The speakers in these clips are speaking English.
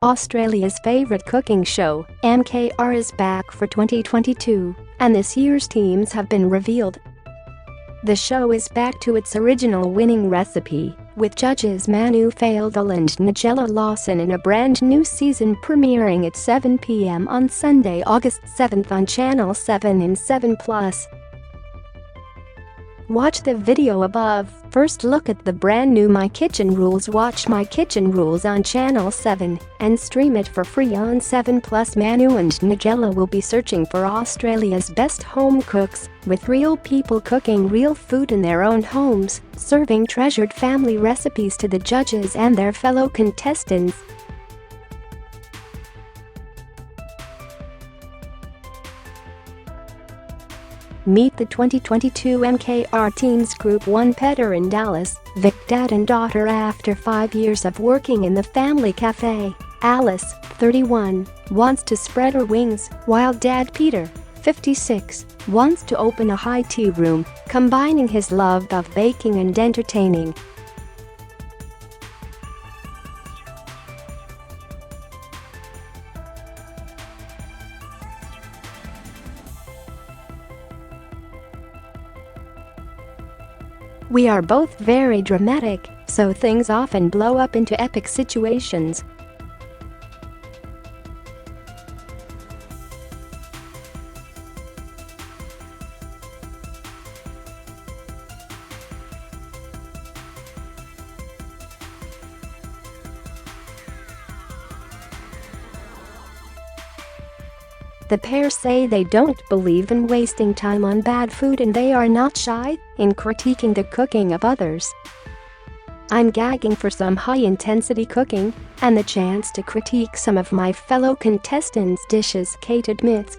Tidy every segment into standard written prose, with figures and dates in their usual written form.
Australia's favourite cooking show, MKR, is back for 2022, and this year's teams have been revealed. The show is back to its original winning recipe, with judges Manu, Feildel and Nigella Lawson in a brand new season premiering at 7 p.m. on Sunday, August 7th on Channel 7 and 7+. Watch the video above. First look at the brand new My Kitchen Rules. Watch My Kitchen Rules on Channel 7 and stream it for free on 7+. Manu and Nigella will be searching for Australia's best home cooks, with real people cooking real food in their own homes, serving treasured family recipes to the judges and their fellow contestants. Meet the 2022 MKR teams. Group 1. Peter and Alice, Vic, dad and daughter. After 5 years of working in the family cafe, Alice, 31, wants to spread her wings, while dad Peter, 56, wants to open a high tea room, combining his love of baking and entertaining. We are both very dramatic, so things often blow up into epic situations. The pair say they don't believe in wasting time on bad food, and they are not shy in critiquing the cooking of others. "I'm gagging for some high-intensity cooking and the chance to critique some of my fellow contestants' dishes," Kate admits.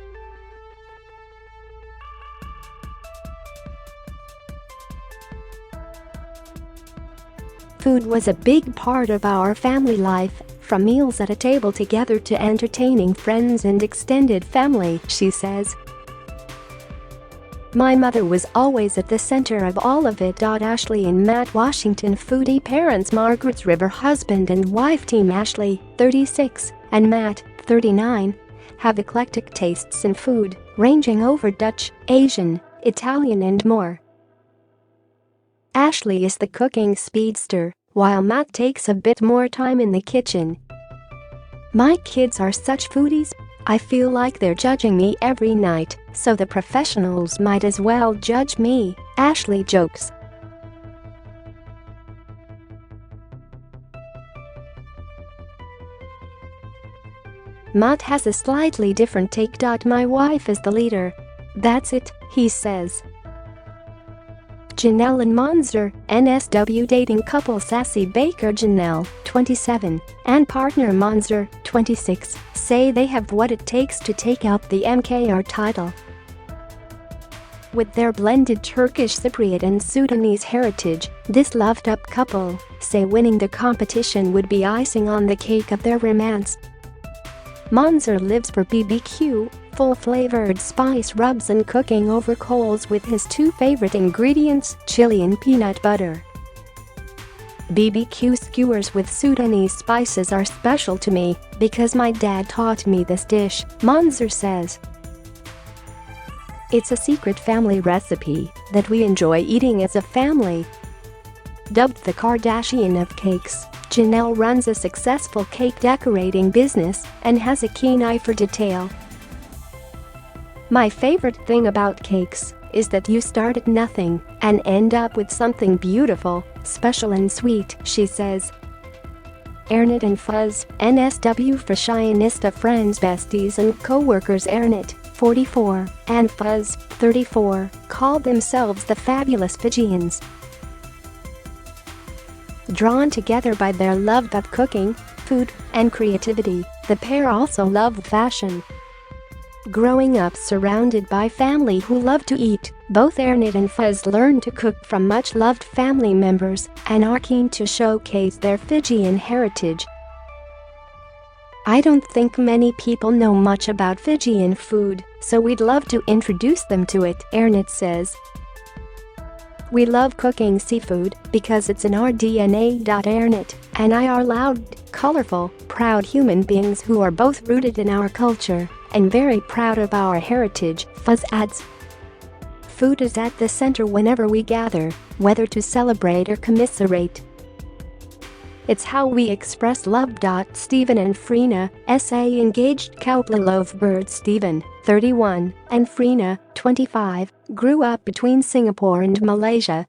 "Food was a big part of our family life, from meals at a table together to entertaining friends and extended family," she says. "My mother was always at the center of all of it." Ashley and Matt, Washington foodie parents Margaret's River husband and wife team. Ashley, 36, and Matt, 39, have eclectic tastes in food, ranging over Dutch, Asian, Italian and more. Ashley is the cooking speedster, while Matt takes a bit more time in the kitchen. "My kids are such foodies. I feel like they're judging me every night, so the professionals might as well judge me," Ashley jokes. Matt has a slightly different take. "My wife is the leader. That's it," he says. Janelle and Monzer, NSW dating couple Sassy Baker Janelle, 27, and partner Monzer, 26, say they have what it takes to take out the MKR title. With their blended Turkish Cypriot and Sudanese heritage, this loved-up couple say winning the competition would be icing on the cake of their romance. Monzer lives for BBQ, full-flavored spice rubs and cooking over coals with his two favorite ingredients, chili and peanut butter. "BBQ skewers with Sudanese spices are special to me because my dad taught me this dish," Monzer says. "It's a secret family recipe that we enjoy eating as a family." Dubbed the Kardashian of cakes, Janelle runs a successful cake decorating business and has a keen eye for detail. "My favorite thing about cakes is that you start at nothing and end up with something beautiful, special and sweet," she says. Ernit and Fuzz, NSW fashionista friends, besties and co-workers. Ernit, 44, and Fuzz, 34, call themselves the Fabulous Fijians. Drawn together by their love of cooking, food, and creativity, the pair also love fashion. Growing up surrounded by family who love to eat, both Ernit and Fuzz learned to cook from much-loved family members and are keen to showcase their Fijian heritage. "I don't think many people know much about Fijian food, so we'd love to introduce them to it," Ernit says. We love cooking seafood because it's in our DNA. Ernest and I are loud, colorful, proud human beings who are both rooted in our culture and very proud of our heritage, Fuzz adds. Food is at the center whenever we gather, whether to celebrate or commiserate. It's how we express love. Stephen and Freena, SA engaged couple lovebird Stephen, 31, and Freena, 25, grew up between Singapore and Malaysia.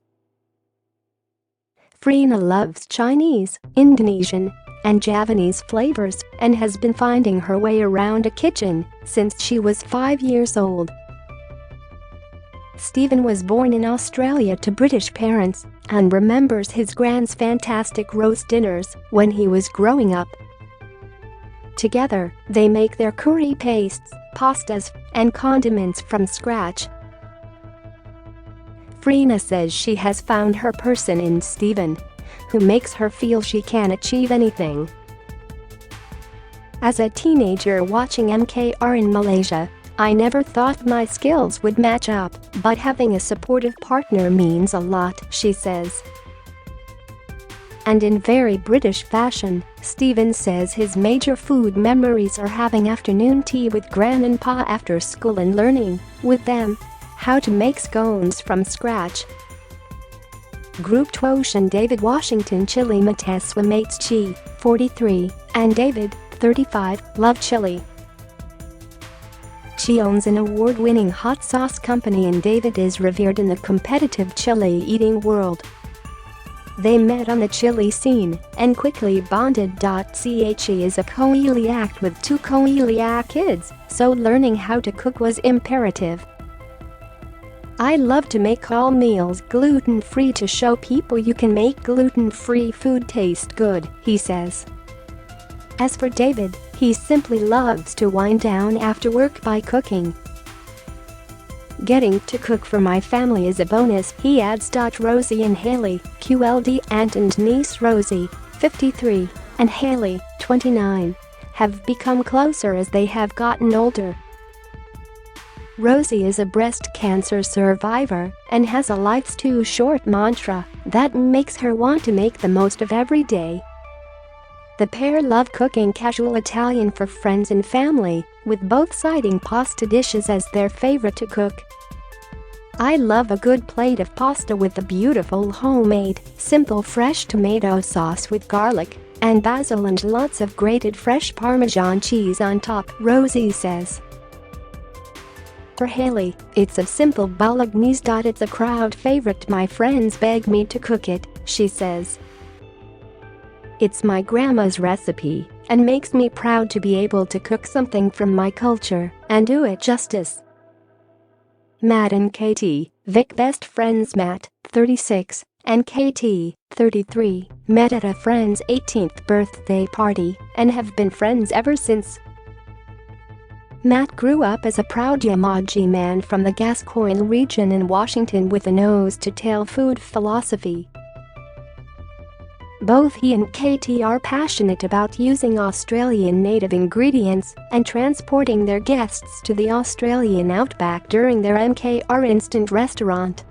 Freena loves Chinese, Indonesian, and Javanese flavors and has been finding her way around a kitchen since she was 5 years old. Stephen was born in Australia to British parents and remembers his grand's fantastic roast dinners when he was growing up. Together, they make their curry pastes, pastas, and condiments from scratch. Freena says she has found her person in Stephen, who makes her feel she can achieve anything. As a teenager watching MKR in Malaysia, I never thought my skills would match up, but having a supportive partner means a lot, she says. And in very British fashion, Stephen says his major food memories are having afternoon tea with Gran and Pa after school and learning, with them, how to make scones from scratch. Group Twosh and David Washington chili Mateswa mates Chi, 43, and David, 35, love chili. She owns an award-winning hot sauce company and David is revered in the competitive chili eating world. They met on the chili scene and quickly bonded. He is a coeliac with 2 coeliac kids, so learning how to cook was imperative. I love to make all meals gluten-free to show people you can make gluten-free food taste good, he says. As for David, he simply loves to wind down after work by cooking. Getting to cook for my family is a bonus, he adds. Rosie and Haley, QLD, aunt and niece Rosie, 53, and Haley, 29, have become closer as they have gotten older. Rosie is a breast cancer survivor and has a life's too short mantra that makes her want to make the most of every day. The pair love cooking casual Italian for friends and family, with both citing pasta dishes as their favorite to cook. I love a good plate of pasta with a beautiful homemade, simple fresh tomato sauce with garlic and basil and lots of grated fresh Parmesan cheese on top, Rosie says. For Haley, it's a simple bolognese. It's a crowd favorite. My friends beg me to cook it, she says. It's my grandma's recipe and makes me proud to be able to cook something from my culture and do it justice. Matt and Katie, Vic best friends. Matt, 36, and Katie, 33, met at a friend's 18th birthday party and have been friends ever since. Matt grew up as a proud Yamaji man from the Gascoyne region in Washington with a nose-to-tail food philosophy. Both he and Katie are passionate about using Australian native ingredients and transporting their guests to the Australian outback during their MKR instant restaurant.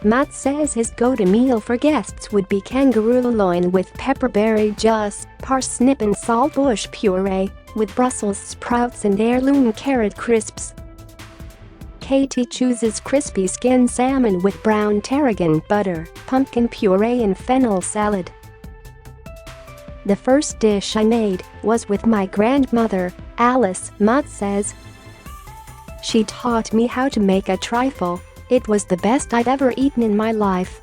Matt says his go-to meal for guests would be kangaroo loin with pepperberry juice, parsnip and saltbush puree, with Brussels sprouts and heirloom carrot crisps. Katie chooses crispy skin salmon with brown tarragon butter, pumpkin puree and fennel salad. The first dish I made was with my grandmother, Alice, Matt says. She taught me how to make a trifle. It was the best I've ever eaten in my life.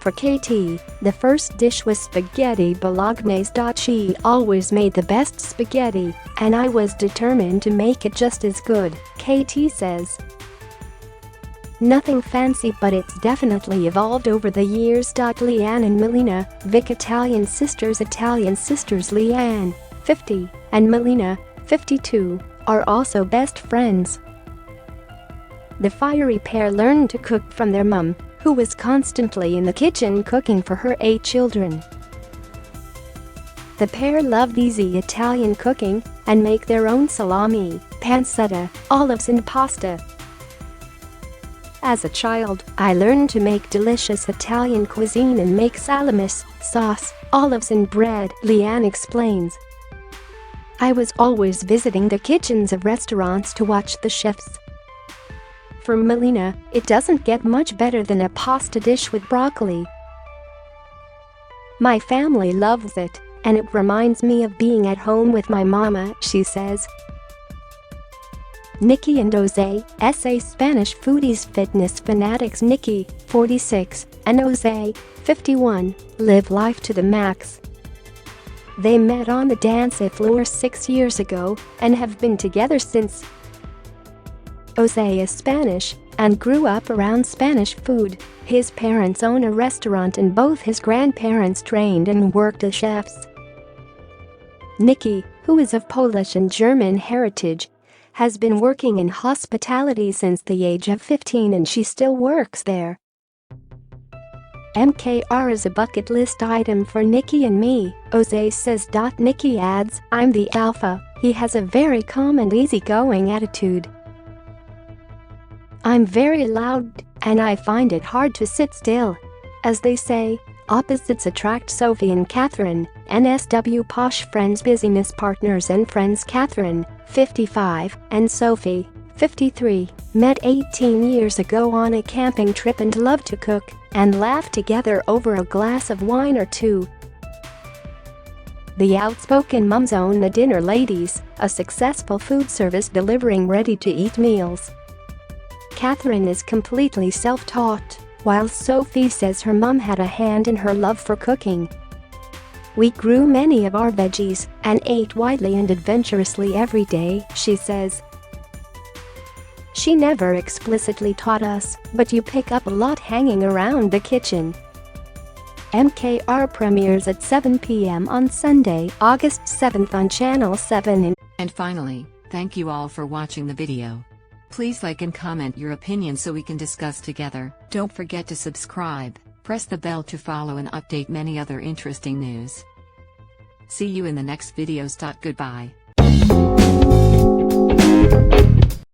For Katie, the first dish was spaghetti bolognese. She always made the best spaghetti, and I was determined to make it just as good, Katie says. Nothing fancy, but it's definitely evolved over the years. Leanne and Melina, Vic Italian sisters Leanne, 50, and Melina, 52, are also best friends. The fiery pair learned to cook from their mum, who was constantly in the kitchen cooking for her 8 children. The pair loved easy Italian cooking and make their own salami, pancetta, olives and pasta. As a child, I learned to make delicious Italian cuisine and make salamis, sauce, olives and bread, Leanne explains. I was always visiting the kitchens of restaurants to watch the chefs. For Melina, it doesn't get much better than a pasta dish with broccoli. My family loves it, and it reminds me of being at home with my mama, she says. Nikki and Jose, SA Spanish foodies fitness fanatics. Nikki, 46, and Jose, 51, live life to the max. They met on the dance floor 6 years ago and have been together since. Jose is Spanish and grew up around Spanish food. His parents own a restaurant and both his grandparents trained and worked as chefs. Nikki, who is of Polish and German heritage, has been working in hospitality since the age of 15 and she still works there. MKR is a bucket list item for Nikki and me, Jose says. Nikki adds, I'm the alpha. He has a very calm and easygoing attitude. I'm very loud, and I find it hard to sit still. As they say, opposites attract. Sophie and Catherine, NSW Posh Friends business partners and friends. Catherine, 55, and Sophie, 53, met 18 years ago on a camping trip and love to cook and laugh together over a glass of wine or two. The outspoken mums own The Dinner Ladies, a successful food service delivering ready-to-eat meals. Catherine is completely self-taught, while Sophie says her mum had a hand in her love for cooking. We grew many of our veggies and ate widely and adventurously every day, she says. She never explicitly taught us, but you pick up a lot hanging around the kitchen. MKR premieres at 7 p.m. on Sunday, August 7th on Channel 7. And finally, thank you all for watching the video. Please like and comment your opinion so we can discuss together. Don't forget to subscribe, press the bell to follow and update many other interesting news. See you in the next videos. Goodbye.